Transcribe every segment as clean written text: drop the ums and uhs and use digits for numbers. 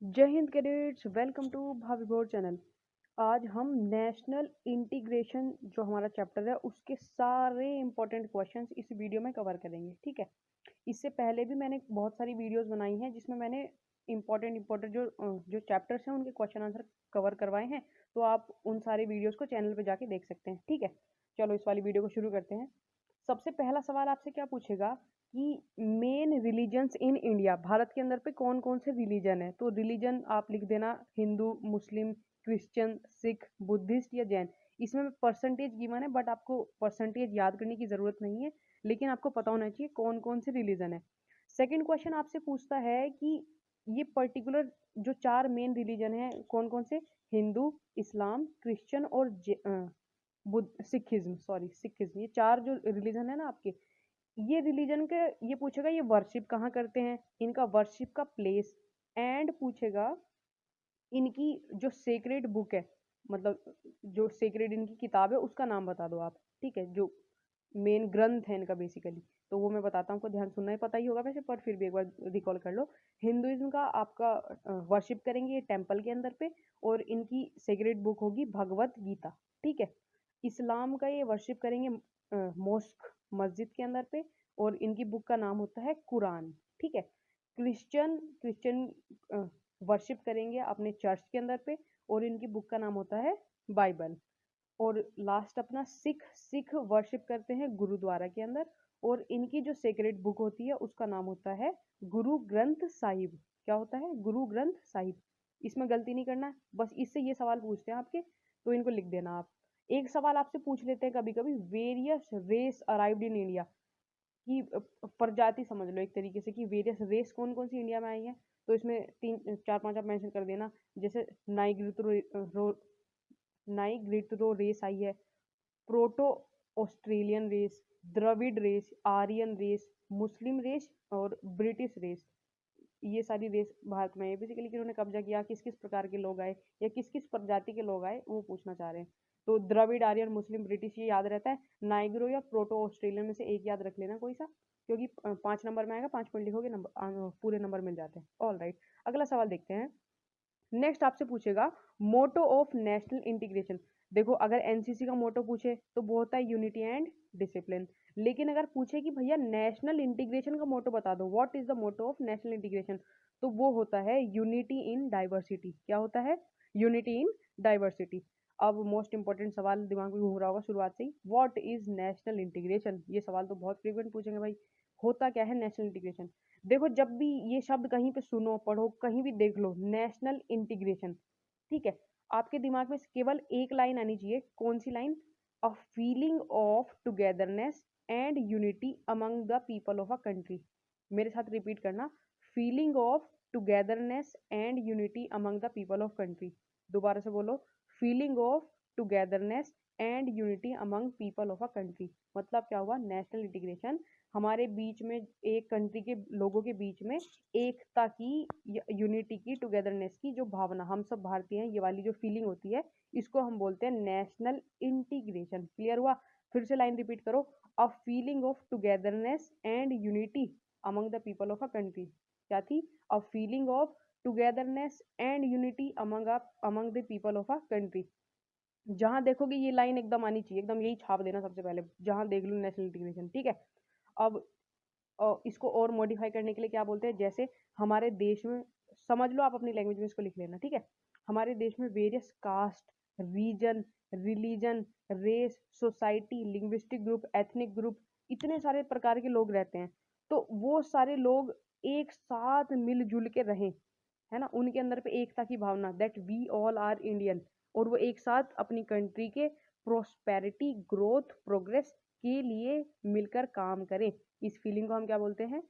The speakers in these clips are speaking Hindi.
जय हिंद कैडेट्स, वेलकम टू भावी बोर्ड चैनल। आज हम नेशनल इंटीग्रेशन जो हमारा चैप्टर है उसके सारे इंपॉर्टेंट क्वेश्चंस इस वीडियो में कवर करेंगे। ठीक है, इससे पहले भी मैंने बहुत सारी वीडियोस बनाई हैं जिसमें मैंने इंपॉर्टेंट जो चैप्टर्स हैं उनके क्वेश्चन आंसर कवर करवाए हैं। तो आप उन सारे वीडियोस को चैनल पे जाके देख सकते हैं। ठीक है, चलो इस वाली वीडियो को शुरू करते हैं। सबसे पहला सवाल आपसे क्या पूछेगा कि main religions in India, Bharat के अंदर पे कौन कौन से रिलीजन है। तो रिलीजन आप लिख देना हिंदू, मुस्लिम, क्रिश्चियन, सिख, बुद्धिस्ट या जैन। इसमें परसेंटेज गिवन है बट आपको परसेंटेज याद करने की जरूरत नहीं है, लेकिन आपको पता होना चाहिए कौन कौन से रिलीजन है। सेकंड क्वेश्चन आपसे पूछता है कि ये पर्टिकुलर जो चार मेन रिलीजन है कौन कौन से, हिंदू, इस्लाम, क्रिश्चियन और बुद्ध सिखिज्म, सिखिज्म, ये चार जो रिलीजन है ना आपके, ये रिलीजन के ये पूछेगा ये वर्शिप कहाँ करते हैं, इनका वर्शिप का प्लेस, एंड पूछेगा इनकी जो सेक्रेड बुक है, मतलब जो सेक्रेड इनकी किताब है उसका नाम बता दो आप। ठीक है, जो मेन ग्रंथ है इनका बेसिकली, तो वो मैं बताता हूँ, आपको ध्यान सुनना ही पता ही होगा वैसे, पर फिर भी एक बार रिकॉल कर लो। हिंदुइज्म का आपका वर्शिप करेंगे टेम्पल के अंदर पे, और इनकी सेक्रेड बुक होगी भगवत गीता। ठीक है, इस्लाम का ये वर्शिप करेंगे मोस्क, मस्जिद के अंदर पे, और इनकी बुक का नाम होता है कुरान। ठीक है, क्रिश्चियन वर्शिप करेंगे अपने चर्च के अंदर पे, और इनकी बुक का नाम होता है बाइबल। और लास्ट अपना सिख सिख वर्शिप करते हैं गुरुद्वारा के अंदर, और इनकी जो सेक्रेड बुक होती है उसका नाम होता है गुरु ग्रंथ साहिब। क्या होता है? गुरु ग्रंथ साहिब। इसमें गलती नहीं करना, बस इससे ये सवाल पूछते हैं आपके, तो इनको लिख देना आप। एक सवाल आपसे पूछ लेते हैं कभी कभी, various race arrived in India, कि प्रजाति समझ लो एक तरीके से, कि वेरियस रेस कौन कौन सी इंडिया में आई है। तो इसमें तीन चार पांच आप मेंशन कर देना, जैसे नाइग्रिटरो रेस आई है, proto Australian race, Dravid race, Aryan race, Muslim race और ब्रिटिश रेस। ये सारी रेस भारत में है बेसिकली, किन्होंने कब्जा किया, किस किस प्रकार के लोग आए या किस किस प्रजाति के लोग आए वो पूछना चाह रहे हैं। तो द्रविड, आर्यन, मुस्लिम, ब्रिटिश ये याद रहता है। नाइग्रो या प्रोटो ऑस्ट्रेलियन में से एक याद रख लेना कोई सा, क्योंकि 5 नंबर में आएगा, 5 पॉइंट लिखोगे नंबर पूरे नंबर मिल जाते हैं। ऑल राइट, अगला सवाल देखते हैं। नेक्स्ट आपसे पूछेगा मोटो ऑफ नेशनल इंटीग्रेशन। देखो, अगर एनसीसी का मोटो पूछे तो वो होता है यूनिटी एंड डिसिप्लिन, लेकिन अगर पूछे कि भैया नेशनल इंटीग्रेशन का मोटो बता दो, what is the motto of national integration, तो वो होता है यूनिटी इन डाइवर्सिटी। क्या होता है? Unity in diversity. अब मोस्ट इंपॉर्टेंट सवाल दिमाग में घूम रहा होगा शुरुआत से ही, व्हाट इज नेशनल इंटीग्रेशन। ये सवाल तो बहुत फ्रीक्वेंट पूछेंगे भाई, होता क्या है नेशनल इंटीग्रेशन। देखो, जब भी ये शब्द कहीं पे सुनो, पढ़ो, कहीं भी देख लो नेशनल इंटीग्रेशन, ठीक है, आपके दिमाग में केवल एक लाइन आनी चाहिए। कौन सी line? A feeling of togetherness and unity among the people of a country. मेरे साथ रिपीट करना, feeling of togetherness and unity among the people of country. दोबारा से बोलो, feeling of togetherness and unity among people of a country. मतलब क्या हुआ? नेशनल इंटीग्रेशन हमारे बीच में, एक कंट्री के लोगों के बीच में एकता की, यूनिटी की, टुगेदरनेस की जो भावना, हम सब भारतीय हैं ये वाली जो फीलिंग होती है, इसको हम बोलते हैं नेशनल इंटीग्रेशन। क्लियर हुआ? फिर से लाइन रिपीट करो, अ feeling of togetherness and unity among the people of a country. क्या थी? अ feeling of togetherness and unity among the people of a country. जहां देखोगे ये लाइन एकदम आनी चाहिए, एकदम यही छाप देना सबसे पहले, जहां देख लो नेशनल इंटीग्रेशन। ठीक है, अब इसको और मॉडिफाई करने के लिए क्या बोलते हैं, जैसे हमारे देश में, समझ लो आप अपनी लैंग्वेज में इसको लिख लेना। ठीक है, हमारे देश में various caste, region, religion, race, society, linguistic group, ethnic group, इतने सारे प्रकार के लोग रहते हैं। तो वो सारे लोग एक साथ मिलजुल के रहें, है ना, उनके अंदर पे एकता की भावना, that we all are Indian, और वो एक साथ अपनी कंट्री के प्रोस्पेरिटी, ग्रोथ, प्रोग्रेस के लिए मिलकर काम करें। इस फीलिंग को हम क्या बोलते हैं?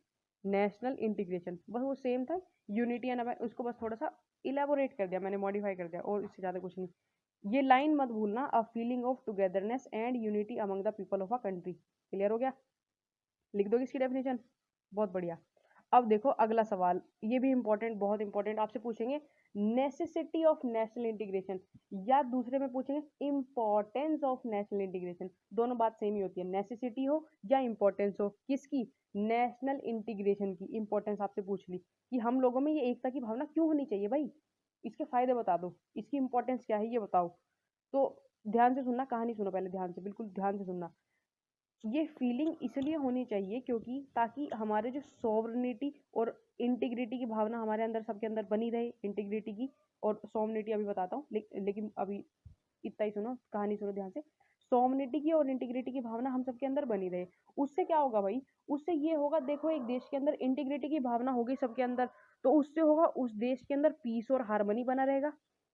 National integration. बस वो सेम था, यूनिटी एंड, उसको बस थोड़ा सा इलेबोरेट कर दिया मैंने, मॉडिफाई कर दिया, और इससे ज़्यादा कुछ नहीं। ये लाइन मत भूलना, अ feeling of togetherness and unity among the people of a country. Clear हो गया? लिख दोगे इसकी डेफिनेशन? बहुत बढ़िया। अब देखो अगला सवाल, ये भी इंपॉर्टेंट, बहुत इंपॉर्टेंट, आपसे पूछेंगे नेसेसिटी ऑफ नेशनल इंटीग्रेशन, या दूसरे में पूछेंगे इंपॉर्टेंस ऑफ नेशनल इंटीग्रेशन। दोनों बात सेम ही होती है, नेसेसिटी हो या इंपॉर्टेंस हो, किसकी? नेशनल इंटीग्रेशन की इंपॉर्टेंस आपसे पूछ ली कि हम लोगों में ये एकता की भावना क्यों होनी चाहिए भाई, इसके फायदे बता दो, इसकी इंपॉर्टेंस क्या है ये बताओ। तो ध्यान से सुनना, कहानी सुनो पहले ध्यान से, बिल्कुल ध्यान से सुनना। ये फीलिंग इसलिए होनी चाहिए क्योंकि ताकि हमारे जो सॉवरेनिटी और इंटीग्रिटी की भावना हमारे अंदर, सबके अंदर बनी रहे, इंटीग्रिटी की और सॉवरेनिटी अभी बताता हूँ, लेकिन अभी इतना ही सुनो, कहानी सुनो ध्यान से। सॉवरेनिटी की और इंटीग्रिटी की भावना हम सबके अंदर बनी रहे, उससे क्या होगा भाई? उससे ये होगा, देखो एक देश के अंदर इंटीग्रिटी की भावना होगी सबके अंदर, तो उससे होगा उस देश के अंदर पीस और हार्मनी बना रहेगा।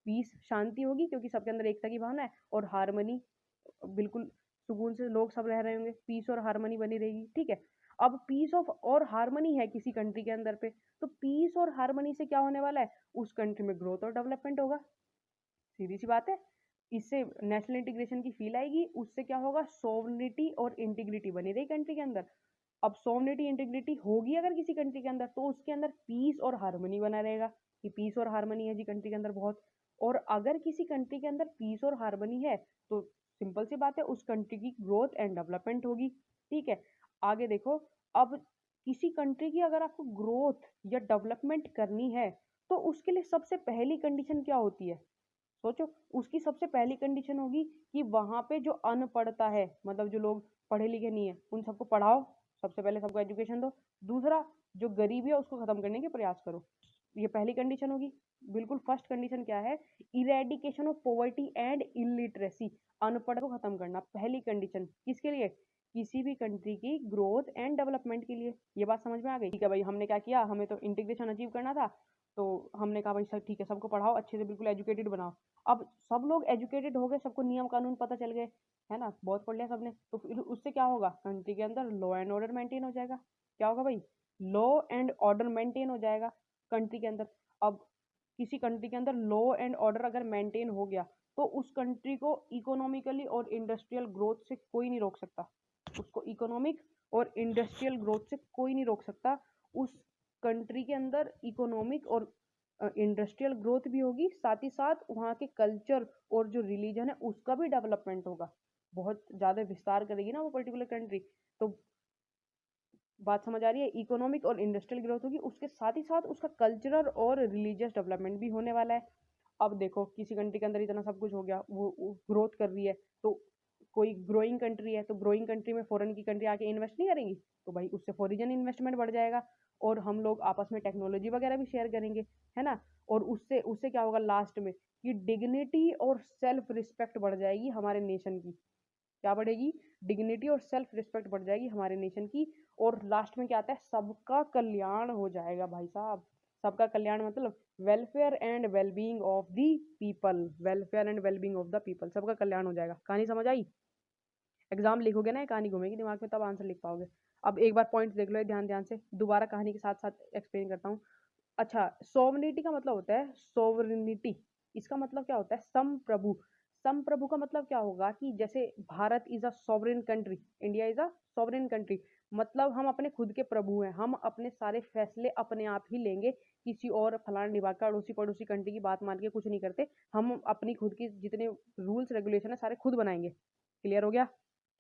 पीस, शांति होगी क्योंकि सबके अंदर एकता की भावना है, और हार्मनी, बिल्कुल सुकून से लोग सब रह रहे होंगे, पीस और हार्मनी बनी रहेगी, ठीक है। अब पीस ऑफ और हार्मनी है किसी कंट्री के अंदर पे, तो पीस और हार्मनी से क्या होने वाला है? उस कंट्री में ग्रोथ और डेवलपमेंट होगा, सीधी सी बात है। इससे नेशनल इंटीग्रेशन की फील आएगी, उससे क्या होगा? सोवनिटी और इंटीग्रिटी बनी रही कंट्री के अंदर। अब सोवनिटी इंटीग्रिटी होगी अगर किसी कंट्री के अंदर, तो उसके अंदर पीस और हार्मनी बना रहेगा, कि पीस और हार्मनी है जी कंट्री के अंदर बहुत। और अगर किसी कंट्री के अंदर पीस और हार्मनी है, तो सिंपल सी बात है, उस कंट्री की ग्रोथ एंड डेवलपमेंट होगी, ठीक है। आगे देखो, अब किसी कंट्री की अगर आपको ग्रोथ या डेवलपमेंट करनी है, तो उसके लिए सबसे पहली कंडीशन क्या होती है? सोचो, उसकी सबसे पहली कंडीशन होगी कि वहां पे जो अनपढ़ता है, मतलब जो लोग पढ़े लिखे नहीं है, उन सबको पढ़ाओ, सबसे पहले सबको एजुकेशन दो। दूसरा, जो गरीबी है उसको खत्म करने के प्रयास करो, ये पहली कंडीशन होगी। बिल्कुल फर्स्ट कंडीशन क्या है? Eradication of poverty and illiteracy, अनपढ़ को खत्म करना, पहली कंडीशन किसके लिए? किसी भी कंट्री की ग्रोथ एंड डेवलपमेंट के लिए। ये बात समझ में आ गई? ठीक है भाई, हमने क्या किया, हमें तो इंटीग्रेशन अचीव करना था, तो हमने कहा भाई सर ठीक है, सबको पढ़ाओ अच्छे से, बिल्कुल एजुकेटेड बनाओ। अब सब लोग एजुकेटेड हो गए, सबको नियम कानून पता चल गए, है ना, बहुत पढ़ लिया सबने, तो फिर उससे क्या होगा? कंट्री के अंदर लॉ एंड ऑर्डर मेंटेन हो जाएगा। क्या होगा भाई? लॉ एंड ऑर्डर मेंटेन हो जाएगा कंट्री के अंदर। अब किसी कंट्री के अंदर लॉ एंड ऑर्डर अगर मेंटेन हो गया, तो उस कंट्री को इकोनॉमिकली और इंडस्ट्रियल ग्रोथ से कोई नहीं रोक सकता, उसको इकोनॉमिक और इंडस्ट्रियल ग्रोथ से कोई नहीं रोक सकता। उस कंट्री के अंदर इकोनॉमिक और इंडस्ट्रियल ग्रोथ भी होगी, साथ ही साथ वहाँ के कल्चर और जो रिलीजन है उसका भी डेवलपमेंट होगा, बहुत ज़्यादा विस्तार करेगी ना वो पर्टिकुलर कंट्री। तो बात समझ आ रही है? इकोनॉमिक और इंडस्ट्रियल ग्रोथ होगी, उसके साथ ही साथ उसका कल्चरल और रिलीजियस डेवलपमेंट भी होने वाला है। अब देखो, किसी कंट्री के अंदर इतना सब कुछ हो गया, वो ग्रोथ कर रही है, तो कोई ग्रोइंग कंट्री है, तो ग्रोइंग कंट्री में फॉरेन की कंट्री आके इन्वेस्ट नहीं करेंगी, तो भाई उससे फॉरेन इन्वेस्टमेंट बढ़ जाएगा, और हम लोग आपस में टेक्नोलॉजी वगैरह भी शेयर करेंगे, है ना। और उससे उससे क्या होगा लास्ट में, कि डिग्निटी और सेल्फ रिस्पेक्ट बढ़ जाएगी हमारे नेशन की। क्या बढ़ेगी? डिग्निटी और सेल्फ रिस्पेक्ट बढ़ जाएगी हमारे नेशन की। और लास्ट में क्या आता है? सबका कल्याण हो जाएगा भाई साहब। सबका कल्याण मतलब welfare and wellbeing of the people, welfare and wellbeing of the people, सबका कल्याण हो जाएगा। कहानी समझ आई? एग्जाम लिखोगे ना, ये कहानी घूमेगी दिमाग में, तब आंसर लिख पाओगे। अब एक बार पॉइंट्स देख लो ये ध्यान ध्यान से, दोबारा कहानी के साथ साथ एक्सप्लेन करता हूँ। अच्छा, सोवनिटी का मतलब होता है सोवरेनिटी, इसका मतलब क्या होता है? संप्रभु। संप्रभु का मतलब क्या होगा? कि जैसे Bharat is a sovereign country, India is a sovereign country, मतलब हम अपने खुद के प्रभु हैं, हम अपने सारे फैसले अपने आप ही लेंगे, किसी और फलाना निवाका अड़ोसी पड़ोसी कंट्री की बात मान के कुछ नहीं करते, हम अपनी खुद की जितने रूल्स रेगुलेशन है सारे खुद बनाएंगे। क्लियर हो गया?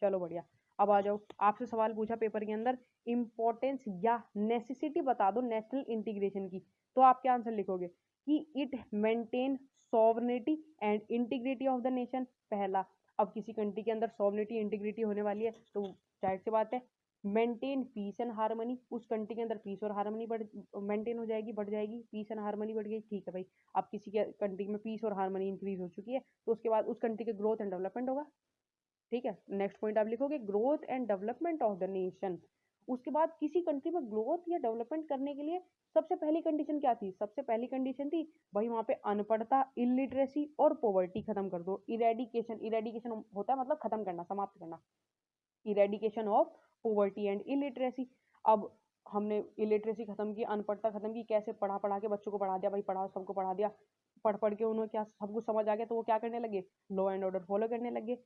चलो बढ़िया। अब आ जाओ, आपसे सवाल पूछा पेपर के अंदर, इंपॉर्टेंस या नेसेसिटी बता दो नेशनल इंटीग्रेशन की, तो आप क्या आंसर लिखोगे? कि it maintain sovereignty and integrity of the nation, पहला। अब किसी कंट्री के अंदर सॉवरेनिटी इंटीग्रिटी होने वाली है, तो जाहिर सी बात है मेंटेन पीस एंड हार्मनी, उस कंट्री के अंदर पीस और हार्मनी बढ़ मेंटेन हो जाएगी, बढ़ जाएगी, पीस एंड हार्मनी बढ़ गई, ठीक है भाई। अब किसी के कंट्री में पीस और हार्मनी इंक्रीज हो चुकी है, तो उसके बाद उस कंट्री के ग्रोथ एंड डेवलपमेंट होगा, ठीक है। नेक्स्ट पॉइंट आप लिखोगे growth and development of the nation. उसके बाद किसी कंट्री में ग्रोथ या डेवलपमेंट करने के लिए सबसे पहली कंडीशन क्या थी? सबसे पहली कंडीशन थी भाई वहां पे अनपढ़ता, इलिटरेसी और पॉवर्टी खत्म कर दो। इरेडिकेशन, इरेडिकेशन होता है मतलब खत्म करना, समाप्त करना, eradication of poverty and illiteracy. अब हमने इलिटरेसी खत्म की, अनपढ़ता खत्म की, कैसे? पढ़ा पढ़ा के बच्चों को पढ़ा दिया भाई, पढ़ाओ, सबको पढ़ा दिया, पढ़ पढ़ के उन्हें क्या सब कुछ समझ आ गया, तो वो क्या करने लगे? लॉ एंड ऑर्डर फॉलो करने लगे।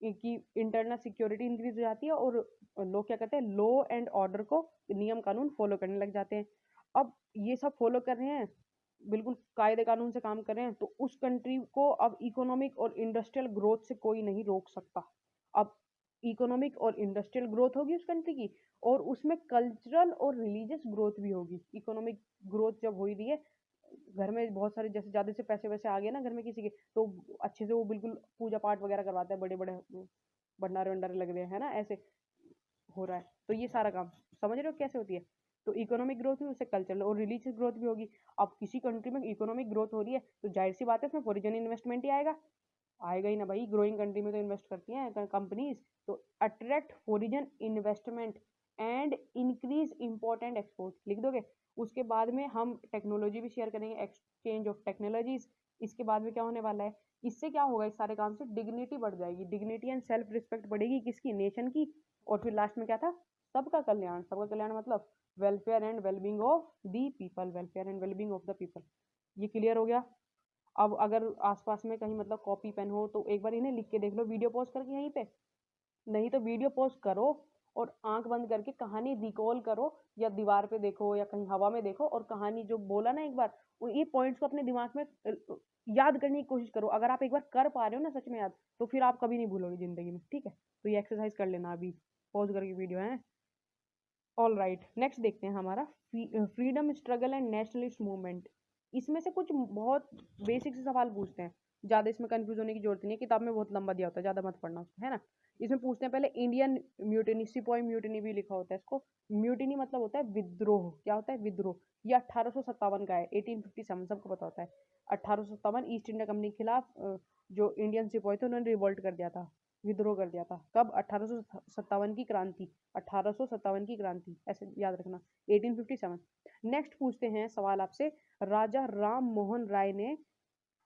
कि इंटरनल सिक्योरिटी इंक्रीज हो जाती है और लोग क्या करते हैं, लॉ एंड ऑर्डर को, नियम कानून फॉलो करने लग जाते हैं। अब ये सब फॉलो कर रहे हैं, बिल्कुल कायदे कानून से काम कर रहे हैं, तो उस कंट्री को अब इकोनॉमिक और इंडस्ट्रियल ग्रोथ से कोई नहीं रोक सकता। अब इकोनॉमिक और इंडस्ट्रियल ग्रोथ होगी उस कंट्री की, और उसमें कल्चरल और रिलीजियस ग्रोथ भी होगी। इकोनॉमिक ग्रोथ जब हो ही रही है, घर में बहुत सारे जैसे ज़्यादा से पैसे वैसे आ गए ना घर में किसी के, तो अच्छे से वो बिल्कुल पूजा पाठ वगैरह करवाते हैं, बड़े बड़े भंडारे वंडारे लग रहे हैं ना, ऐसे हो रहा है। तो ये सारा काम समझ रहे हो कैसे होती है। तो इकोनॉमिक ग्रोथ भी, उससे कल्चरल और रिलीजियस ग्रोथ भी होगी। अब किसी कंट्री में इकोनॉमिक ग्रोथ हो रही है तो जाहिर सी बात है उसमें फॉरेन इन्वेस्टमेंट ही आएगा, आएगा ही ना भाई, ग्रोइंग कंट्री में तो इन्वेस्ट करती हैं कंपनीज। तो attract foreign investment and increase important export लिख दोगे। उसके बाद में हम टेक्नोलॉजी भी शेयर करेंगे, एक्सचेंज ऑफ टेक्नोलॉजीज। इसके बाद में क्या होने वाला है, इससे क्या होगा, इस सारे काम से डिग्निटी बढ़ जाएगी, डिग्निटी एंड सेल्फ रिस्पेक्ट बढ़ेगी, किसकी, नेशन की। और फिर लास्ट में क्या था, सबका कल्याण। सबका कल्याण मतलब welfare and wellbeing of the people, welfare and wellbeing of the people. ये क्लियर हो गया। अब अगर आसपास में कहीं मतलब कॉपी पेन हो तो एक बार इन्हें लिख के देख लो वीडियो पॉज करके यहीं पे, नहीं तो वीडियो पॉज करो और आंख बंद करके कहानी रिकॉल करो, या दीवार पे देखो या कहीं हवा में देखो, और कहानी जो बोला ना एक बार, ये पॉइंट्स को अपने दिमाग में याद करने की कोशिश करो। अगर आप एक बार कर पा रहे हो ना सच में याद, तो फिर आप कभी नहीं भूलोगे जिंदगी में, ठीक है। तो ये एक्सरसाइज कर लेना अभी, पॉज करके वीडियो है। ऑल राइट, नेक्स्ट देखते हैं हमारा freedom struggle and nationalist movement. इसमें से कुछ बहुत बेसिक से सवाल पूछते हैं, ज़्यादा इसमें कंफ्यूज होने की जरूरत नहीं है, किताब में बहुत लंबा दिया होता है, ज़्यादा मत पढ़ना उसको, है ना। इसमें पूछते हैं पहले इंडियन म्यूटिनी, सिपॉय म्यूटिनी भी लिखा होता है इसको। म्यूटिनी मतलब होता है विद्रोह, क्या होता है, विद्रोह। ये 1857 का है, 1857 सबको पता होता है। 1857 ईस्ट इंडिया कंपनी के खिलाफ जो इंडियन सिपॉय थे उन्होंने रिवोल्ट कर दिया था, विद्रोह कर दिया था। कब, 1857 की क्रांति, 1857 की क्रांति, ऐसे याद रखना, 1857। नेक्स्ट पूछते हैं सवाल आपसे, राजा राम मोहन राय ने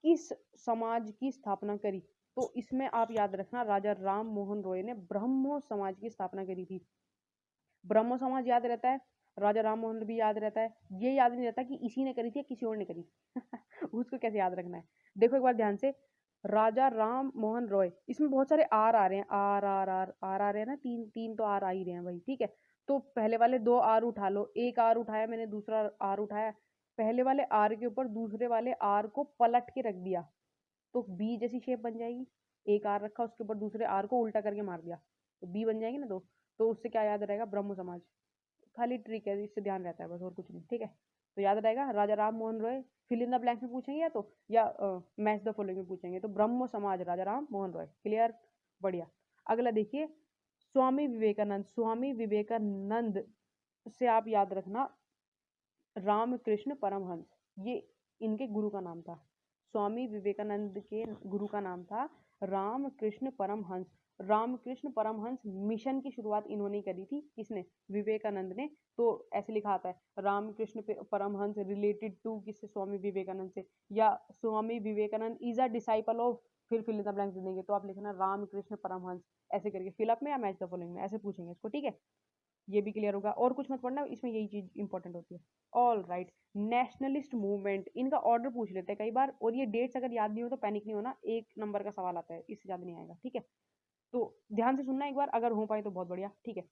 किस समाज की स्थापना करी। तो इसमें आप याद रखना, राजा राम मोहन रॉय ने ब्रह्मो समाज की स्थापना करी थी। ब्रह्मो समाज याद रहता है, राजा राम मोहन भी याद रहता है, ये याद नहीं रहता कि इसी ने करी थी या किसी और ने करी उसको कैसे याद रखना है। देखो एक बार ध्यान से, राजा राम मोहन रॉय, इसमें बहुत सारे आर आ रहे हैं, आर आर आर आर आ रहे हैं ना, तीन तीन तो आर आ ही रहे हैं भाई, ठीक है। तो पहले वाले दो आर उठा लो, एक आर उठाया मैंने, दूसरा आर उठाया, पहले वाले आर के ऊपर दूसरे वाले आर को पलट के रख दिया, तो बी जैसी शेप बन जाएगी। एक आर रखा उसके ऊपर दूसरे आर को उल्टा करके मार दिया, तो बी बन जाएंगे ना दो। तो उससे क्या याद रहेगा, ब्रह्म समाज। खाली ट्रिक है, इससे ध्यान रहता है बस, और कुछ नहीं, ठीक है। तो याद रहेगा Raja Ram Mohan Roy, fill in the blanks में पूछेंगे या तो, या मैच द फॉलोइंग में पूछेंगे, तो ब्रह्म समाज राजा राम मोहन रॉय, क्लियर, बढ़िया। अगला देखिए, स्वामी विवेकानंद। स्वामी विवेकानंद से आप याद रखना रामकृष्ण परमहंस, ये इनके गुरु का नाम था। स्वामी विवेकानंद के गुरु का नाम था रामकृष्ण परमहंस। रामकृष्ण परमहंस मिशन की शुरुआत इन्होंने करी थी, किसने, विवेकानंद ने। तो ऐसे लिखा आता है रामकृष्ण परमहंस रिलेटेड टू, किससे, स्वामी विवेकानंद से, या Swami Vivekananda is a disciple of, फिर फिल इन द ब्लैंक्स देंगे, तो आप लिखना रामकृष्ण परमहंस, ऐसे करके फिलअप में या मैच द फॉलोइंग में ऐसे पूछेंगे इसको, ठीक है। ये भी क्लियर होगा, और कुछ मत पढ़ना, इसमें यही चीज इंपॉर्टेंट होती है। ऑल राइट, नेशनलिस्ट मूवमेंट, इनका ऑर्डर पूछ लेते हैं कई बार, और ये डेट्स अगर याद नहीं हो तो पैनिक नहीं होना, एक नंबर का सवाल आता है, इससे ज्यादा नहीं आएगा, ठीक है। तो ध्यान से सुनना एक बार, अगर हो पाए तो बहुत बढ़िया, ठीक है।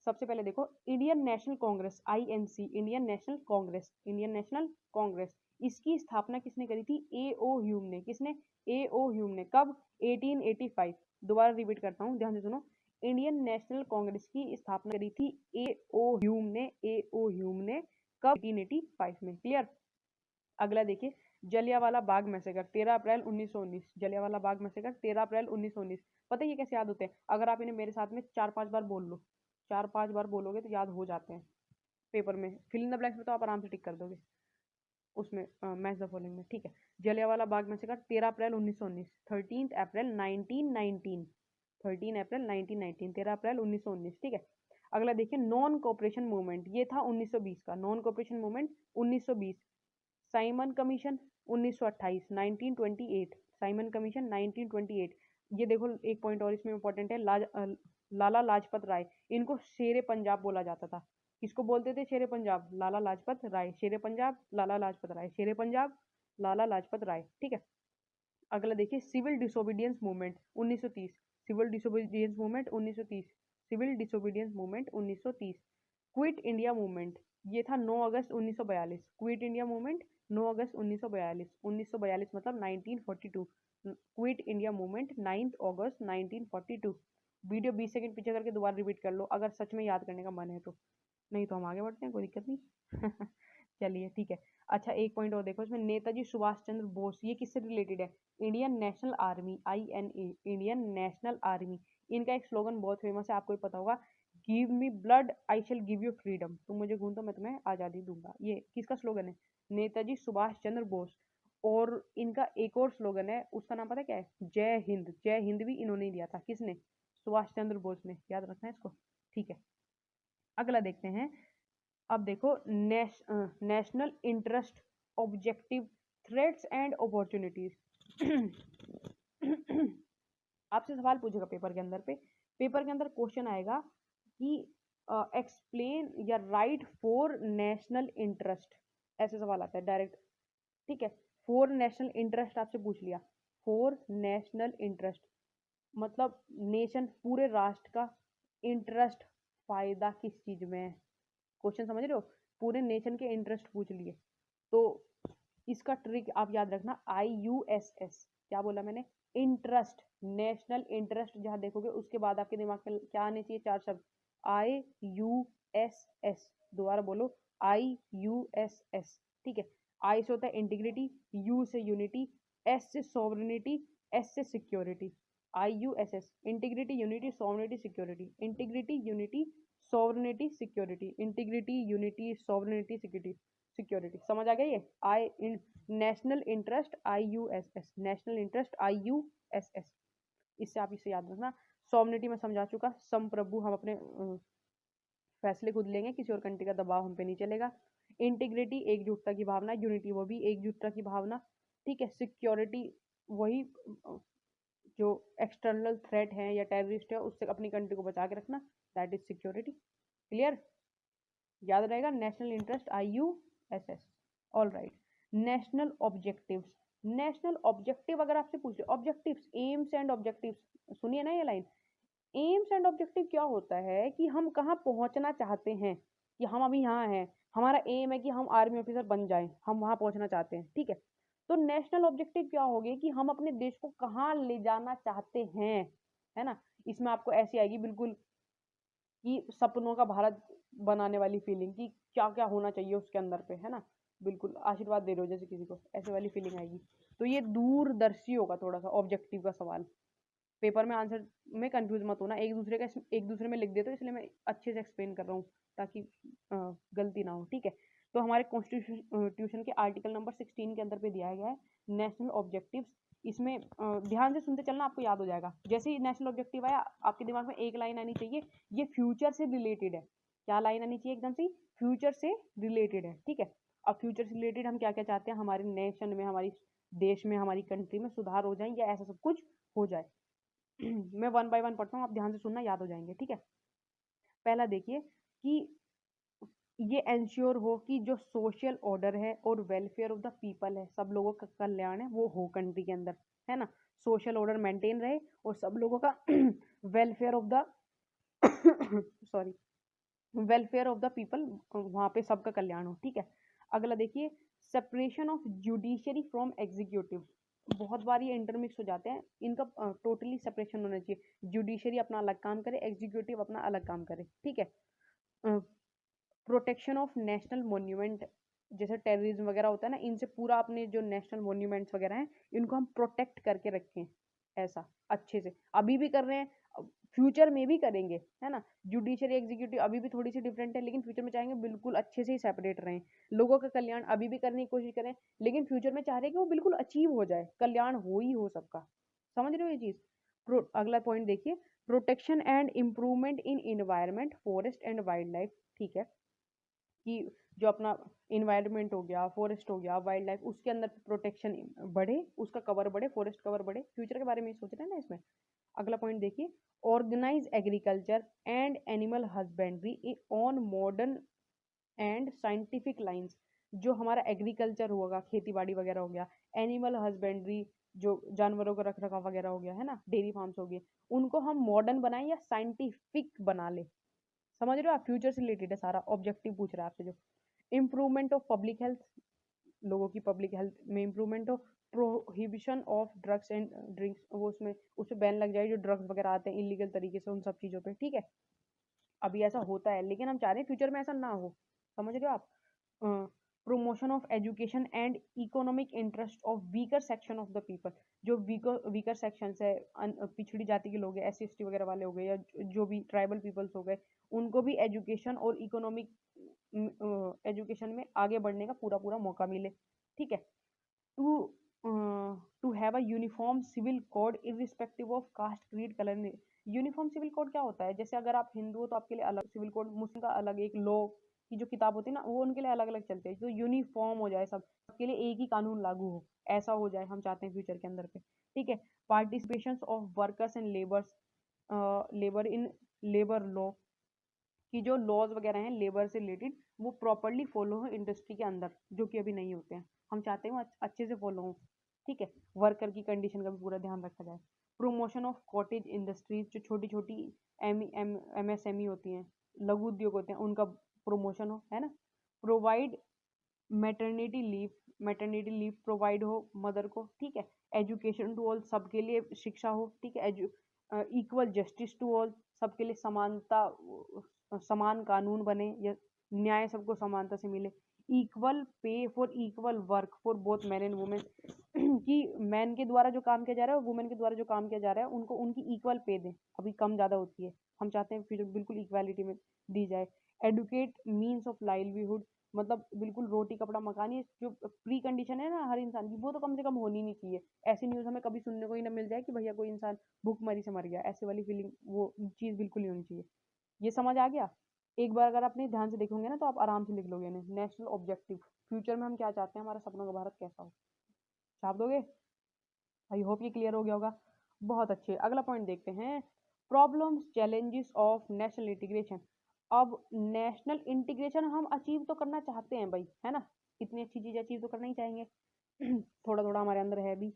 सबसे पहले देखो, Indian national Congress, INC, Indian national Congress, Indian national Congress, इसकी स्थापना किसने करी थी, A.O. ह्यूम ने। किसने, A.O. ह्यूम ने। कब, 1885। दोबारा रिपीट करता हूँ, ध्यान से सुनो, इंडियन नेशनल कांग्रेस की स्थापना करी थी A.O. ह्यूम ने, A.O. ह्यूम ने। कब, 1885 में, क्लियर। अगला देखिए, जलियांवाला बाग मैसेकर, 13 अप्रैल 1919। जलियांवाला बाग मैसेकर 13 अप्रैल 1919। पता है ये कैसे याद होते हैं, अगर आप इन्हें मेरे साथ में 4-5 बार बोल लो, 4-5 बार बोलोगे तो याद हो जाते हैं। पेपर में फिल इन द ब्लैंक्स में तो आप आराम से टिक कर दोगे, उसमें मैच द फॉलोइंग में, ठीक है। जलियांवाला बाग मैसेकर 13 अप्रैल 1919, 13 अप्रैल 1919, 13 अप्रैल 1919, 13 अप्रैल 1919, ठीक है। अगला देखिए, नॉन कोऑपरेशन मूवमेंट, ये था 1920 का, non cooperation movement 1920। Simon commission 1928, 1928, Simon commission 1928। ये देखो एक पॉइंट और इसमें इंपॉर्टेंट है, लाला लाजपत राय, इनको शेरे पंजाब बोला जाता था। किसको बोलते थे शेरे पंजाब, लाला लाजपत राय, शेरे पंजाब लाला लाजपत राय, शेरे पंजाब लाला लाजपत राय, ठीक है। अगला देखिए, civil disobedience movement 1930। Civil disobedience movement 1930, civil disobedience movement 1930। Quit India movement, ये था 9 अगस्त 1942। क्विट इंडिया मूवमेंट 9 अगस्त 1942, 1942 मतलब 1942। क्विट इंडिया मूवमेंट 9 अगस्त 1942। वीडियो 20 सेकंड पीछे करके दोबारा रिपीट कर लो अगर सच में याद करने का मन है तो, नहीं तो हम आगे बढ़ते हैं, कोई दिक्कत नहीं। चलिए ठीक है। अच्छा एक पॉइंट और देखो इसमें, नेताजी सुभाष चंद्र बोस, ये किससे रिलेटेड है? Indian national army, INA, Indian national army. इनका एक स्लोगन बहुत फेमस है, आपको भी पता होगा, give me blood I shell give you freedom, तुम मुझे खून दो मैं तुम्हें आज़ादी दूंगा। ये किसका स्लोगन है? नेताजी सुभाष चंद्र बोस। और इनका एक और स्लोगन है, उसका नाम पता क्या है? जय हिंद। जय हिंद भी इन्होंने दिया था, किसने? सुभाष चंद्र बोस ने, याद रखना है इसको, ठीक है। अगला देखते हैं। अब देखो national interest objective, threats and opportunities. आपसे सवाल पूछेगा पेपर के अंदर पेपर के अंदर क्वेश्चन आएगा कि एक्सप्लेन या राइट फॉर नेशनल इंटरेस्ट, ऐसे सवाल आता है डायरेक्ट, ठीक है। फॉर नेशनल इंटरेस्ट आपसे पूछ लिया, फॉर नेशनल इंटरेस्ट मतलब नेशन, पूरे राष्ट्र का इंटरेस्ट, फायदा किस चीज में है, क्वेश्चन समझ रहे हो? पूरे नेशन के इंटरेस्ट पूछ लिए तो इसका ट्रिक आप याद रखना, IUSS। क्या बोला मैंने? इंटरेस्ट, नेशनल इंटरेस्ट जहां देखोगे उसके बाद आपके दिमाग में क्या आने चाहिए? 4 शब्द, IUSS। दोबारा बोलो, IUSS, ठीक है। I से होता है इंटीग्रिटी, U से यूनिटी, S से सॉवरेनिटी, S से security. IUSS, integrity, unity, sovereignty, security. Integrity, unity, sovereignty, security. Integrity, unity, sovereignty, security. समझ आ गया ये? National interest, IUSS, national interest, IUSS। इससे आप इसे याद रखना। सॉवरेनिटी में समझा चुका, संप्रभु, हम अपने फैसले खुद लेंगे, किसी और कंट्री का दबाव हम पे नहीं चलेगा। इंटीग्रिटी, एकजुटता की भावना, यूनिटी वो भी एकजुटता की भावना, ठीक है। सिक्योरिटी वही जो एक्सटर्नल थ्रेट है या टेररिस्ट है उससे अपनी कंट्री को बचा के रखना, दैट इज सिक्योरिटी। क्लियर? याद रहेगा, national interest, IUSS। All right. National objectives, national objective अगर आपसे पूछ ले, ऑब्जेक्टिव्स, एम्स एंड ऑब्जेक्टिव्स, सुनिए ना ये लाइन। एम्स एंड ऑब्जेक्टिव क्या होता है कि हम कहाँ पहुंचना चाहते हैं, कि हम अभी यहाँ हैं, हमारा एम है कि हम आर्मी ऑफिसर बन जाएं, हम वहां पहुंचना चाहते हैं, ठीक है। तो नेशनल ऑब्जेक्टिव क्या होगी कि हम अपने देश को कहाँ ले जाना चाहते हैं, है ना। इसमें आपको ऐसी आएगी बिल्कुल कि सपनों का भारत बनाने वाली फीलिंग, कि क्या क्या होना चाहिए उसके अंदर पे, है ना। बिल्कुल आशीर्वाद दे रहे हो जैसे किसी को, ऐसे वाली फीलिंग आएगी। तो ये दूरदर्शी होगा थोड़ा सा ऑब्जेक्टिव का सवाल। पेपर में आंसर में कंफ्यूज मत होना, एक दूसरे में लिख देते हो, इसलिए मैं अच्छे से एक्सप्लेन कर रहा हूँ ताकि गलती ना हो, ठीक है। तो हमारे कॉन्स्टिट्यूशन के आर्टिकल नंबर 16 के अंदर पे दिया गया है नेशनल ऑब्जेक्टिव्स। इसमें ध्यान से सुनते चलना, आपको याद हो जाएगा। जैसे ही नेशनल ऑब्जेक्टिव आया आपके दिमाग में एक लाइन आनी चाहिए, ये फ्यूचर से रिलेटेड है। क्या लाइन आनी चाहिए? एकदम से फ्यूचर से रिलेटेड है, ठीक है। अब फ्यूचर से रिलेटेड हम क्या क्या चाहते हैं, हमारे नेशन में, हमारी देश में, हमारी कंट्री में सुधार हो जाए या ऐसा सब कुछ हो जाए। मैं वन बाय वन पढ़ता हूँ, आप ध्यान से सुनना, याद हो जाएंगे, ठीक है। पहला देखिए कि ये एंश्योर हो कि जो सोशल ऑर्डर है और वेलफेयर ऑफ द पीपल है, सब लोगों का कल्याण है वो हो कंट्री के अंदर, है ना। सोशल ऑर्डर मेंटेन रहे और सब लोगों का welfare of the sorry, welfare of the people, वहाँ पे सबका कल्याण हो, ठीक है। अगला देखिए, separation of judiciary from executive. बहुत बार ये इंटरमिक्स हो जाते हैं, इनका टोटली सेपरेशन होना चाहिए। जुडिशरी अपना अलग काम करे, एग्जीक्यूटिव अपना अलग काम करे, ठीक है। प्रोटेक्शन ऑफ नेशनल मोन्यूमेंट, जैसे टेररिज्म वगैरह होता है ना, इनसे पूरा अपने जो नेशनल मोन्यूमेंट्स वगैरह हैं इनको हम प्रोटेक्ट करके रखें, ऐसा अच्छे से। अभी भी कर रहे हैं, फ्यूचर में भी करेंगे, है ना। जुडिशरी एग्जीक्यूटिव अभी भी थोड़ी सी डिफरेंट है, लेकिन फ्यूचर में चाहेंगे बिल्कुल अच्छे से ही सेपरेट रहें। लोगों का कल्याण अभी भी करने की कोशिश करें, लेकिन फ्यूचर में चाह रहे हैं कि वो बिल्कुल अचीव हो जाए, कल्याण हो ही हो सबका। समझ रहे हो ये चीज? अगला पॉइंट देखिए, protection and improvement in environment, forest and wild life, ठीक है। कि जो अपना इन्वायरमेंट हो गया, फॉरेस्ट हो गया, वाइल्ड लाइफ, उसके अंदर प्रोटेक्शन बढ़े, उसका कवर बढ़े, फॉरेस्ट कवर बढ़े, फ्यूचर के बारे में सोच रहे हैं ना इसमें। अगला पॉइंट देखिए, organise agriculture and animal husbandry on modern and scientific lines. जो हमारा एग्रीकल्चर होगा, खेती बाड़ी वगैरह हो गया, एनिमल हस्बेंड्री जो जानवरों का रख रखाव वगैरह हो गया है ना, डेयरी फार्म्स हो गए, उनको हम मॉडर्न बनाएं या साइंटिफिक बना ले। समझ रहे हो आप, फ्यूचर से रिलेटेड है सारा, ऑब्जेक्टिव पूछ रहा है आपसे जो। इम्प्रूवमेंट ऑफ पब्लिक हेल्थ, लोगों की पब्लिक हेल्थ में इम्प्रूवमेंट हो। Prohibition of drugs and drinks, वो उसमें उस पर बैन लग जाए जो ड्रग्स वगैरह आते हैं इलीगल तरीके से, उन सब चीज़ों पे, ठीक है। अभी ऐसा होता है लेकिन हम चाह रहे हैं फ्यूचर में ऐसा ना हो। समझ रहे हो आप। Promotion of education and economic interest of weaker section of the people, जो वीकर सेक्शंस है, पिछड़ी जाति के लोग हैं, SC ST वगैरह वाले हो गए, या जो भी ट्राइबल पीपल्स हो गए, उनको भी एजुकेशन और इकोनॉमिक एजुकेशन में आगे बढ़ने का पूरा पूरा मौका मिले, ठीक है। To to have a uniform civil code irrespective of caste creed colour. Uniform civil code क्या होता है, जैसे अगर आप हिंदू हो तो आपके लिए अलग सिविल कोड, मुस्लिम का अलग, एक लॉ की जो किताब होती है ना, वो उनके लिए अलग अलग चलते हैं, तो यूनिफॉर्म हो जाए, सब सबके लिए एक ही कानून लागू हो, ऐसा हो जाए हम चाहते हैं फ्यूचर के अंदर पे, ठीक है। Participation of workers and labour in labour law, कि जो लॉज वगैरह हैं लेबर से रिलेटेड वो प्रॉपरली फॉलो हो इंडस्ट्री के अंदर, जो कि अभी नहीं होते हैं, हम चाहते हैं वो अच्छे से फॉलो हो, ठीक है। वर्कर की कंडीशन का भी पूरा ध्यान रखा जाए। प्रमोशन ऑफ कॉटेज इंडस्ट्रीज, जो छोटी छोटी MSME होती हैं, लघु उद्योग होते हैं, उनका प्रमोशन हो, है ना। प्रोवाइड मैटरनिटी लीव प्रोवाइड हो मदर को, ठीक है। एजुकेशन टू ऑल, सबके लिए शिक्षा हो, ठीक है। इक्वल जस्टिस टू ऑल, सबके लिए समानता, समान कानून बने, या न्याय सबको समानता से मिले। Equal pay for equal work for both man and women, कि मैन के द्वारा जो काम किया जा रहा है और वुमेन के द्वारा जो काम किया जा रहा है उनको उनकी इक्वल पे दें, अभी कम ज़्यादा होती है, हम चाहते हैं फिर बिल्कुल इक्वालिटी में दी जाए। एडुकेट मीन्स ऑफ लाइवलीहुड, मतलब बिल्कुल रोटी कपड़ा मकान, ये जो प्री कंडीशन है ना हर इंसान की, वो तो कम से कम होनी नहीं चाहिए। ऐसी न्यूज़ हमें कभी सुनने को ही ना मिल जाए कि भैया कोई इंसान भूखमरी से मर गया, ऐसे वाली फीलिंग, वो चीज़ बिल्कुल नहीं होनी चाहिए। ये समझ आ गया। एक बार अगर अपने ध्यान से देखोगे ना तो आप आराम से लिख लोगे इन्हें। नेशनल ऑब्जेक्टिव, फ्यूचर में हम क्या चाहते हैं, हमारा सपनों का भारत कैसा हो, छाप दोगे। आई होप ये क्लियर हो गया होगा। बहुत अच्छे, अगला पॉइंट देखते हैं। Problems challenges of national integration. अब नेशनल इंटीग्रेशन हम अचीव तो करना चाहते हैं भाई, है ना, इतनी अच्छी चीज़ अचीव तो करना ही चाहेंगे। थोड़ा थोड़ा हमारे अंदर है भी,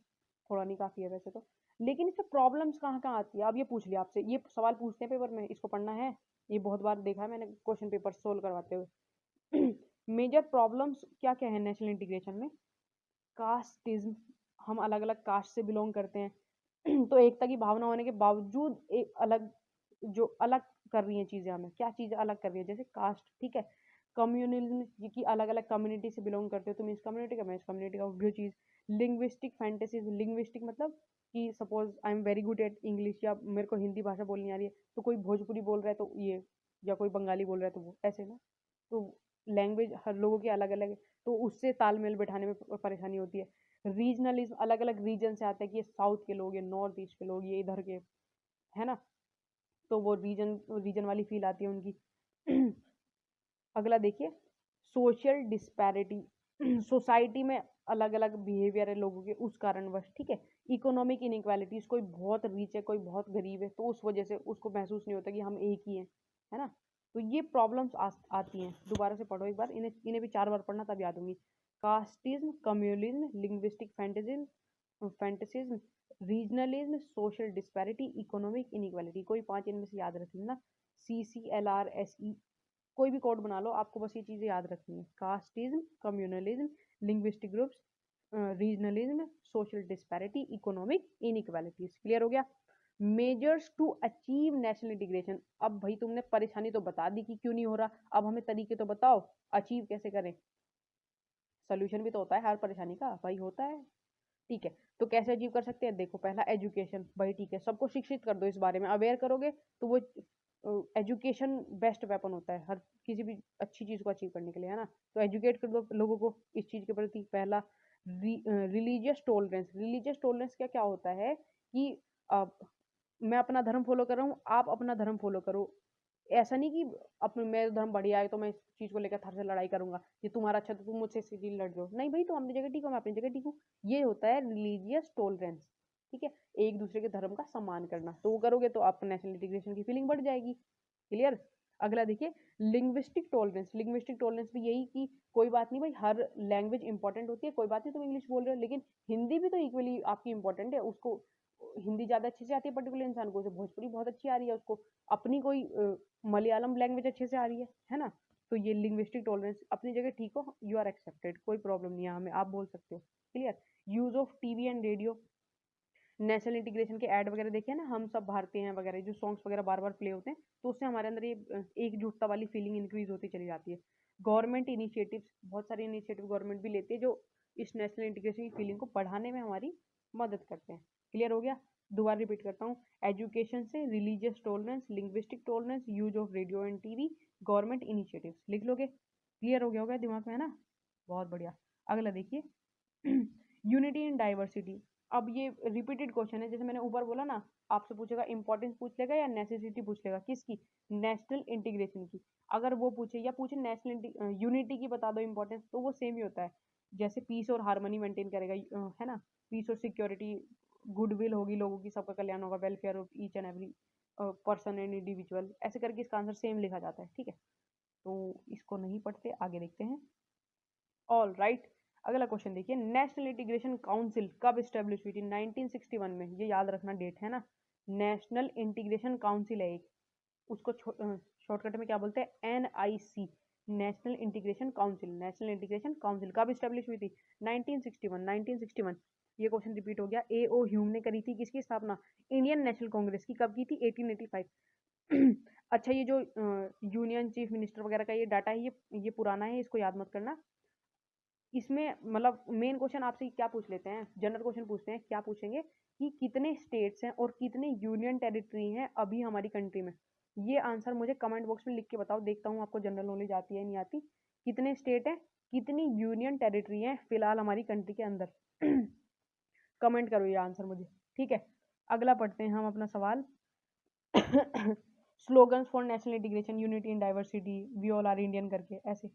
थोड़ा नहीं काफ़ी है वैसे तो, लेकिन इसमें प्रॉब्लम्स कहाँ कहाँ आती है। अब ये पूछ लिया आपसे, ये सवाल पूछते हैं पेपर में, इसको पढ़ना है, ये बहुत बार देखा है मैंने क्वेश्चन पेपर सोल्व करवाते हुए। मेजर प्रॉब्लम्स क्या क्या है नेशनल इंटीग्रेशन में। कास्टिज्म, हम अलग अलग कास्ट से बिलोंग करते हैं। तो एकता की भावना होने के बावजूद एक अलग, जो अलग कर रही हैं चीज़ें, हमें क्या चीज़ें अलग कर रही है, जैसे कास्ट, ठीक है। कम्युनलिज्म, कि अलग अलग कम्युनिटी से बिलोंग करते हो, तुम इस कम्युनिटी का, मैं इस कम्युनिटी का, वो चीज़। लिंग्विस्टिक फैंटेसीज, लिंग्विस्टिक मतलब कि suppose I am very good at English, या मेरे को हिंदी भाषा बोलनी आ रही है, तो कोई भोजपुरी बोल रहा है तो ये, या कोई बंगाली बोल रहा है तो वो, ऐसे ना। तो लैंग्वेज हर लोगों की अलग अलग है, तो उससे तालमेल बैठाने में परेशानी होती है। रीजनलिज्म, अलग अलग रीजन से आता है कि ये साउथ के लोग, ये नॉर्थ ईस्ट के लोग, ये इधर के, है ना, तो वो रीजन रीजन वाली फील आती है उनकी। अगला देखिए, सोशल डिस्पैरिटी, सोसाइटी में अलग अलग बिहेवियर है लोगों के उस कारणवश, ठीक है। इकोनॉमिक इनइक्वालिटीज, कोई बहुत रिच है कोई बहुत गरीब है, तो उस वजह से उसको महसूस नहीं होता कि हम एक ही हैं, है ना। तो ये प्रॉब्लम्स आती हैं। दोबारा से पढ़ो एक बार, इन्हें इन्हें भी 4 बार पढ़ना तब याद होंगी। Casteism, communalism, linguistic fanaticism, regionalism, social disparity, economic inequality, कोई 5 इनमें से याद रख लेना। CCLRSE, कोई भी कोड बना लो, आपको बस ये चीज़ें याद रखनी है। Casteism, communalism, linguistic groups, regionalism, social disparity, economic inequalities. Clear हो गया। Measures to achieve national integration, अब भाई तुमने परेशानी तो बता दी कि क्यों नहीं हो रहा, अब हमें तरीके तो बताओ अचीव कैसे करें। सोल्यूशन भी तो होता है हर परेशानी का भाई, होता है, ठीक है। तो कैसे अचीव कर सकते हैं, देखो पहला एजुकेशन, भाई ठीक है, सबको शिक्षित कर दो, इस बारे में अवेयर करोगे तो वो एजुकेशन बेस्ट वेपन होता है हर किसी भी अच्छी चीज़ को अचीव करने के लिए, है ना। तो एजुकेट कर दो लोगों को इस चीज़ के प्रति। पहला रिलीजियस टॉलरेंस, रिलीजियस टॉलरेंस क्या क्या होता है कि अ, मैं अपना धर्म फॉलो कर रहा हूँ, आप अपना धर्म फॉलो करो। ऐसा नहीं कि अपने मेरा धर्म बढ़िया है तो मैं इस चीज़ को लेकर थार से लड़ाई करूंगा, ये तुम्हारा अच्छा तो तुम मुझसे इसके लिए लड़ जाओ, नहीं भाई, तुम अपनी जगह ठीक हो, मैं अपनी जगह ठीक हूँ। ये होता है रिलीजियस टॉलरेंस, ठीक है। एक दूसरे के धर्म का सम्मान करना, तो वो करोगे तो आपको नेशनल इंटीग्रेशन की फीलिंग बढ़ जाएगी। क्लियर। अगला देखिए लिंग्विस्टिक टॉलरेंस। लिंग्विस्टिक टॉलरेंस भी यही कि कोई बात नहीं भाई, हर लैंग्वेज इंपॉर्टेंट होती है, कोई बात नहीं तुम इंग्लिश बोल रहे हो, लेकिन हिंदी भी तो इक्वली आपकी इंपॉर्टेंट है। उसको हिंदी ज़्यादा अच्छे से आती है पर्टिकुलर इंसान को, उसे भोजपुरी बहुत अच्छी आ रही है, उसको अपनी कोई मलयालम लैंग्वेज अच्छे से आ रही है ना। तो ये लिंग्विस्टिक टॉलरेंस अपनी जगह ठीक हो, यू आर एक्सेप्टेड, कोई प्रॉब्लम नहीं है हमें, आप बोल सकते हो। Clear. Use of TV and radio. National integration के ऐड वगैरह देखे ना, हम सब भारतीय हैं वगैरह, जो सॉन्ग्स वगैरह बार बार प्ले होते हैं, तो उससे हमारे अंदर ये एकजुटता वाली फीलिंग इंक्रीज होती चली जाती है। गवर्नमेंट इनिशिएटिव्स, बहुत सारे इनिशिएटिव गवर्नमेंट भी लेती है जो इस नेशनल इंटीग्रेशन की फीलिंग को बढ़ाने में हमारी मदद करते हैं। क्लियर हो गया। दोबारा रिपीट करता हूँ, एजुकेशन से religious tolerance, linguistic tolerance, use of radio and TV, government initiatives, लिख लोगे। क्लियर हो गया होगा दिमाग में, है ना। बहुत बढ़िया। अगला देखिए यूनिटी इन डाइवर्सिटी। अब ये रिपीटेड क्वेश्चन है, जैसे मैंने ऊपर बोला ना, आपसे पूछेगा इंपॉर्टेंस पूछ लेगा या नेसेसिटी पूछ लेगा, किसकी, नेशनल इंटीग्रेशन की। अगर वो पूछे या पूछे नेशनल यूनिटी की बता दो इंपॉर्टेंस, तो वो सेम ही होता है। जैसे पीस और हार्मनी मेंटेन करेगा, है ना, पीस और सिक्योरिटी, गुडविल होगी लोगों की, सबका कल्याण होगा, welfare of each and every person and individual, ऐसे करके इसका आंसर सेम लिखा जाता है। ठीक है, तो इसको नहीं पढ़ते, आगे देखते हैं। All right. अगला क्वेश्चन देखिए, नेशनल इंटीग्रेशन काउंसिल कब स्टेब्लिश हुई थी? 1961 में, ये याद रखना डेट, है ना। नेशनल इंटीग्रेशन काउंसिल है एक, उसको शॉर्टकट में क्या बोलते हैं, NIC, national integration council. National integration council कब स्टेब्लिश हुई थी? 1961। ये क्वेश्चन रिपीट हो गया। AO ह्यूम ने करी थी किसकी स्थापना? इंडियन नेशनल कांग्रेस की। कब की थी? 1885। अच्छा, ये जो यूनियन चीफ मिनिस्टर वगैरह का ये डाटा है, ये पुराना है, इसको याद मत करना। इसमें मतलब मेन क्वेश्चन आपसे क्या पूछ लेते हैं, जनरल क्वेश्चन पूछते हैं, क्या पूछेंगे कि कितने स्टेट्स हैं और कितने यूनियन टेरिटरी हैं अभी हमारी कंट्री में। ये आंसर मुझे कमेंट बॉक्स में लिख के बताओ, देखता हूँ आपको जनरल नॉलेज आती है नहीं आती। कितने स्टेट है, कितनी यूनियन टेरिटरी है फिलहाल हमारी कंट्री के अंदर। कमेंट करो ये आंसर मुझे। ठीक है, अगला पढ़ते हैं हम अपना सवाल। Slogans for national integration, unity in diversity, we all are Indian करके ऐसे।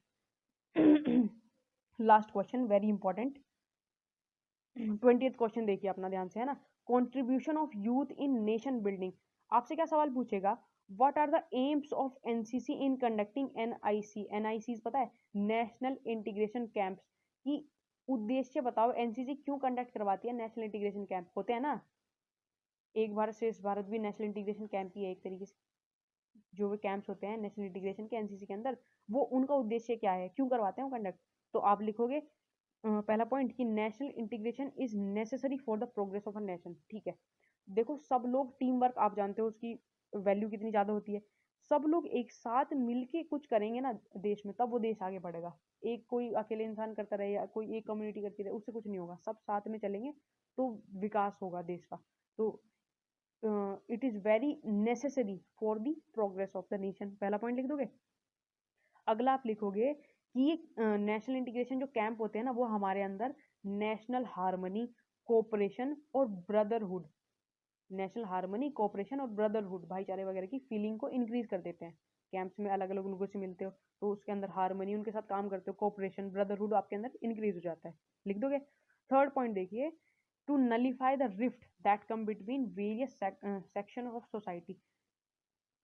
Last question very important, 20th question देखिए अपना ध्यान से, है ना। Contribution of youth in nation building. आपसे क्या सवाल पूछेगा, what are the aims of NCC in conducting NIC. NIC पता है, नेशनल इंटीग्रेशन कैंप्स की उद्देश्य बताओ। एनसीसी क्यों कंडक्ट करवाती है नेशनल इंटीग्रेशन कैंप? होते हैं ना, एक भारत श्रेष्ठ भारत भी नेशनल इंटीग्रेशन कैंप ही है एक तरीके से। जो भी कैंप्स होते हैं नेशनल इंटीग्रेशन के एनसीसी के अंदर, वो उनका उद्देश्य क्या है, क्यों करवाते हैं वो कंडक्ट। तो आप लिखोगे पहला पॉइंट कि national integration is necessary for the progress of a nation. ठीक है, देखो सब लोग टीम वर्क, आप जानते हो उसकी वैल्यू कितनी ज्यादा होती है। सब लोग एक साथ मिलके कुछ करेंगे ना देश में, तब वो देश आगे बढ़ेगा। एक कोई अकेले इंसान करता रहे या कोई एक कम्युनिटी करती रहे, उससे कुछ नहीं होगा। सब साथ में चलेंगे तो विकास होगा देश का। तो it is very necessary for the progress of the nation, पहला पॉइंट लिख दोगे। अगला आप लिखोगे कि ये नेशनल इंटीग्रेशन जो कैंप होते हैं ना, वो हमारे अंदर नेशनल हार्मनी, कोऑपरेशन और ब्रदरहुड, नेशनल हार्मनी, कोऑपरेशन और ब्रदरहुड, भाईचारे वगैरह की फीलिंग को इंक्रीज कर देते हैं। कैंप्स में अलग अलग लोगों से मिलते हो तो उसके अंदर हार्मनी, उनके साथ काम करते हो, कोऑपरेशन, ब्रदरहुड आपके अंदर इंक्रीज हो जाता है। लिख दोगे। थर्ड पॉइंट देखिए, to nullify the rift that come between various section of society.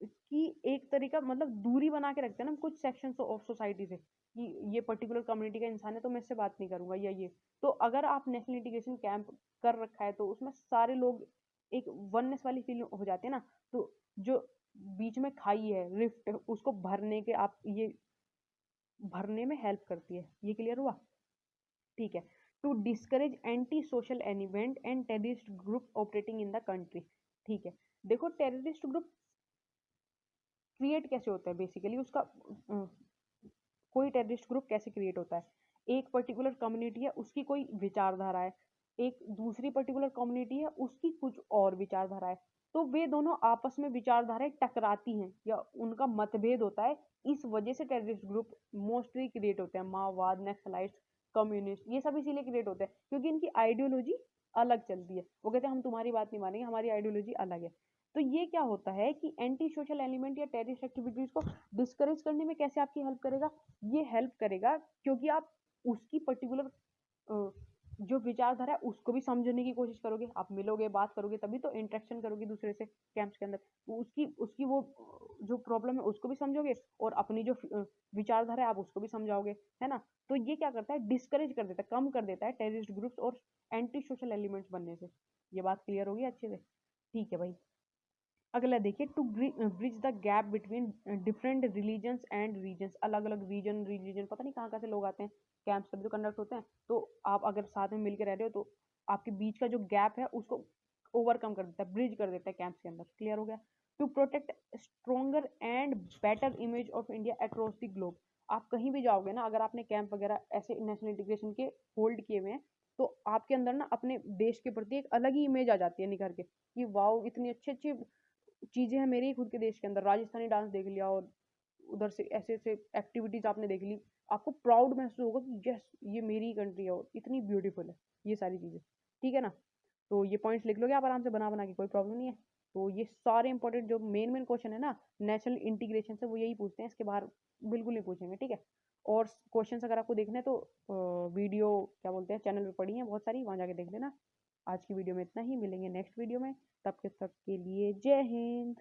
कि एक तरीका मतलब दूरी बना के रखते हैं ना कुछ सेक्शन ऑफ सोसाइटी से, कि ये पर्टिकुलर कम्युनिटी का इंसान है तो मैं इससे बात नहीं करूंगा, या ये। तो अगर आप नेशनल इंटीग्रेशन कैंप कर रखा है तो उसमें सारे लोग एक वननेस वाली फील हो जाती है ना, तो जो बीच में खाई है रिफ्ट, उसको भरने के आप ये भरने में हेल्प करती है। ये क्लियर हुआ? ठीक है। To discourage anti social element and terrorist group operating in the country. ठीक है, देखो टेररिस्ट ग्रुप क्रिएट कैसे होता है, बेसिकली उसका कोई टेररिस्ट ग्रुप कैसे क्रिएट होता है। एक पर्टिकुलर कम्युनिटी है, उसकी कोई विचारधारा है, एक दूसरी पर्टिकुलर कम्युनिटी है, उसकी कुछ और विचारधारा है। तो वे दोनों आपस में विचारधाराएं टकराती हैं या उनका मतभेद होता है, इस वजह से टेररिस्ट ग्रुप मोस्टली क्रिएट होते हैं। माओवाद, नक्सलाइट्स, कम्युनिस्ट, ये सब इसीलिए क्रिएट होते हैं क्योंकि इनकी आइडियोलॉजी अलग चलती है। वो कहते हैं हम तुम्हारी बात नहीं मानेंगे, हमारी आइडियोलॉजी अलग है। तो ये क्या होता है कि एंटी सोशल एलिमेंट या टेररिस्ट एक्टिविटीज को डिस्करेज करने में कैसे आपकी हेल्प करेगा? ये हेल्प करेगा क्योंकि आप उसकी पर्टिकुलर जो विचारधारा है उसको भी समझने की कोशिश करोगे, आप मिलोगे, बात करोगे, तभी तो इंटरेक्शन करोगे दूसरे से कैंप्स के अंदर। तो उसकी उसकी वो जो प्रॉब्लम है उसको भी समझोगे और अपनी जो विचारधारा है आप उसको भी समझाओगे, है ना? तो ये क्या करता है, डिस्करेज कर देता है, कम कर देता है टेररिस्ट ग्रुप्स और एंटी सोशल एलिमेंट्स बनने से। ये बात क्लियर होगी अच्छे से? ठीक है भाई। अगला देखिए, to bridge the gap between different religions and regions. अलग अलग रिलीजन पता नहीं कहाँ कहाँ से लोग आते हैं, कैंप्स तभी तो कंडक्ट होते हैं। तो आप अगर साथ में मिलकर रह रहे हो तो आपके बीच का जो गैप है उसको ओवरकम कर देता है, ब्रिज कर देता है कैंप्स के अंदर। क्लियर हो गया? To protect stronger and better image of India across the globe. आप कहीं भी जाओगे ना, अगर आपने कैंप वगैरह ऐसे नेशनल इंटीग्रेशन के होल्ड किए हुए हैं, तो आपके अंदर ना अपने देश के प्रति एक अलग ही इमेज आ जाती है निखर के, कि वाओ इतनी अच्छी अच्छी चीजें हैं मेरे ही खुद के देश के अंदर। राजस्थानी डांस देख लिया और उधर से ऐसे ऐसे एक्टिविटीज आपने देख ली, आपको प्राउड महसूस होगा कि यस ये मेरी ही कंट्री है और इतनी ब्यूटीफुल है ये सारी चीजें। ठीक है ना? तो ये पॉइंट्स लिख लोगे आप आराम से बना बना के, कोई प्रॉब्लम नहीं है। तो ये सारे इंपॉर्टेंट जो मेन मेन क्वेश्चन है ना नेशनल इंटीग्रेशन से, वो यही पूछते हैं, इसके बाहर बिल्कुल नहीं पूछेंगे। ठीक है? और क्वेश्चन अगर आपको देखने हैं तो वीडियो क्या बोलते हैं चैनल पे पड़ी है बहुत सारी, वहां जाके देख लेना। आज की वीडियो में इतना ही, मिलेंगे नेक्स्ट वीडियो में, तब के तक के लिए जय हिंद।